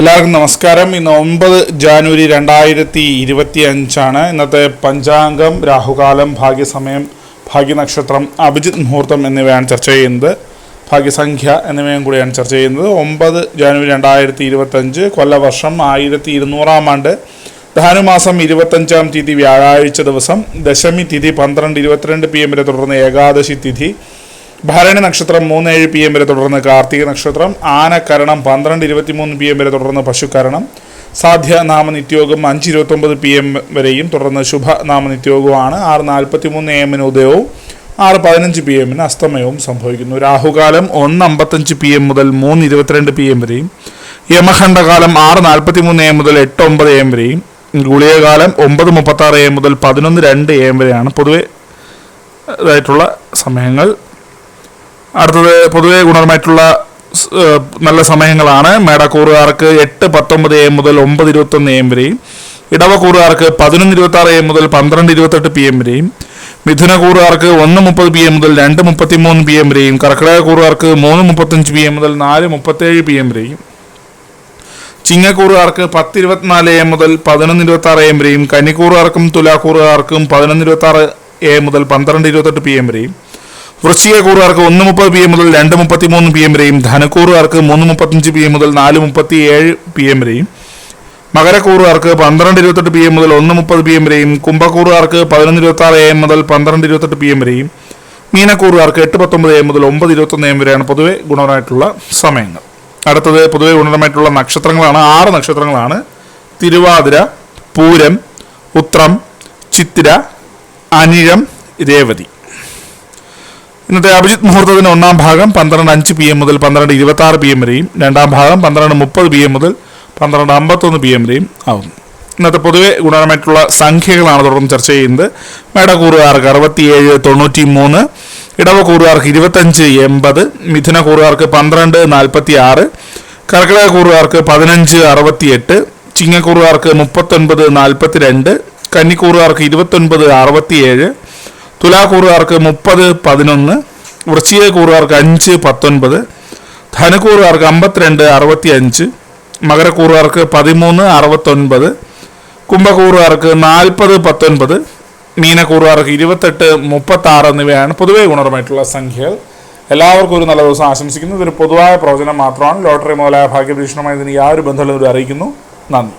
എല്ലാവർക്കും നമസ്കാരം. ഇന്ന് 9 ജാനുവരി 2025 ഇന്നത്തെ പഞ്ചാംഗം, രാഹുകാലം, ഭാഗ്യസമയം, ഭാഗ്യനക്ഷത്രം, അഭിജിത്ത് മുഹൂർത്തം എന്നിവയാണ് ചർച്ച ചെയ്യുന്നത്. ഭാഗ്യസംഖ്യ എന്നിവയും കൂടിയാണ് ചർച്ച ചെയ്യുന്നത്. 9 ജാനുവരി 2025 കൊല്ലവർഷം 1200 ആണ്ട്, ധനുമാസം 25 തീയതി വ്യാഴാഴ്ച ദിവസം, ദശമി തിഥി 12:22 PM വരെ തുടർന്ന് ഏകാദശി തിഥി, ഭരണി നക്ഷത്രം 3-7 PM വരെ തുടർന്ന് കാർത്തിക നക്ഷത്രം, ആനക്കരണം 12:23 PM വരെ തുടർന്ന് പശുക്കരണം, സാധ്യ നാമനിത്യോഗം 5:29 PM വരെയും തുടർന്ന് ശുഭനാമനിത്യോഗമാണ്. 6:43 AM ഉദയവും 6:15 PM അസ്തമയവും സംഭവിക്കുന്നു. രാഹുകാലം 1:55 PM മുതൽ 3:22 PM വരെയും, യമഖണ്ഡകാലം 6:43 AM മുതൽ 8:09 AM വരെയും, ഗുളികകാലം 9:36 AM മുതൽ 11:02 AM വരെയാണ് പൊതുവെ ആയിട്ടുള്ള സമയങ്ങൾ. അടുത്തത് പൊതുവെ ഗുണപരമായിട്ടുള്ള നല്ല സമയങ്ങളാണ്. മേടക്കൂറുകാർക്ക് 8:19 AM മുതൽ 9:21 AM വരെയും, ഇടവക്കൂറുകാർക്ക് 11:26 AM മുതൽ 12:28 PM വരെയും, മിഥുനക്കൂറുകാർക്ക് 1:30 PM മുതൽ 2:33 PM വരെയും, കർക്കിടകക്കൂറുകാർക്ക് 3:35 PM മുതൽ 4:37 PM വരെയും, ചിങ്ങക്കൂറുകാർക്ക് 10:24 AM മുതൽ 11:26 AM വരെയും, കന്നിക്കൂറുകാർക്കും തുലാക്കൂറുകാർക്കും 11:26 AM മുതൽ 12:28 PM വരെയും, വൃശ്ചികക്കൂറുകാർക്ക് 1:30 PM മുതൽ 2:33 PM വരെയും, ധനുക്കൂറുകാർക്ക് 3:35 PM മുതൽ 4:37 PM വരെയും, മകരക്കൂറുകാർക്ക് 12:28 PM മുതൽ 1:30 PM വരെയും, കുംഭക്കൂറുകാർക്ക് 11:26 AM മുതൽ 12:28 PM വരെയും, മീനക്കൂറുകാർക്ക് 8:19 AM മുതൽ 9:21 AM വരെയാണ് പൊതുവെ ഗുണപരമായിട്ടുള്ള സമയങ്ങൾ. അടുത്തത് പൊതുവെ ഗുണപരമായിട്ടുള്ള നക്ഷത്രങ്ങളാണ്. 6 നക്ഷത്രങ്ങളാണ്: തിരുവാതിര, പൂരം, ഉത്രം, ചിത്തിര, അനിഴം, രേവതി. ഇന്നത്തെ അഭിജിത്ത് മുഹൂർത്തത്തിന് ഒന്നാം ഭാഗം 12:05 PM മുതൽ 12:26 PM വരെയും, രണ്ടാം ഭാഗം 12:30 PM മുതൽ 12:51 PM വരെയും ആകുന്നു. ഇന്നത്തെ പൊതുവെ ഗുണപരമായിട്ടുള്ള സംഖ്യകളാണ് തുടർന്ന് ചർച്ച ചെയ്യുന്നത്. മേടക്കൂറുകാർക്ക് 67-93, ഇടവക്കൂറുകാർക്ക് 25-80, മിഥുനക്കൂറുകാർക്ക് 12-46, കർക്കിടകക്കൂറുകാർക്ക് 15-68, ചിങ്ങക്കൂറുകാർക്ക് 39-42, കന്നിക്കൂറുകാർക്ക് 29-67, തുലാക്കൂറുകാർക്ക് 30-11, വൃശ്ചികക്കൂറുകാർക്ക് 5-19, ധനുക്കൂറുകാർക്ക് 52-65, മകരക്കൂറുകാർക്ക് 13-69, കുംഭക്കൂറുകാർക്ക് 40-19, മീനക്കൂറുകാർക്ക് 28-36 എന്നിവയാണ് പൊതുവെ ഗുണപരമായിട്ടുള്ള സംഖ്യകൾ. എല്ലാവർക്കും ഒരു നല്ല ദിവസം ആശംസിക്കുന്നു. ഇതൊരു പൊതുവായ പ്രവചനം മാത്രമാണ്. ലോട്ടറി മുതലായ ഭാഗ്യപരീക്ഷണമായി ഇതിന് യാതൊരു ബന്ധങ്ങളും അറിയിക്കുന്നു. നന്ദി.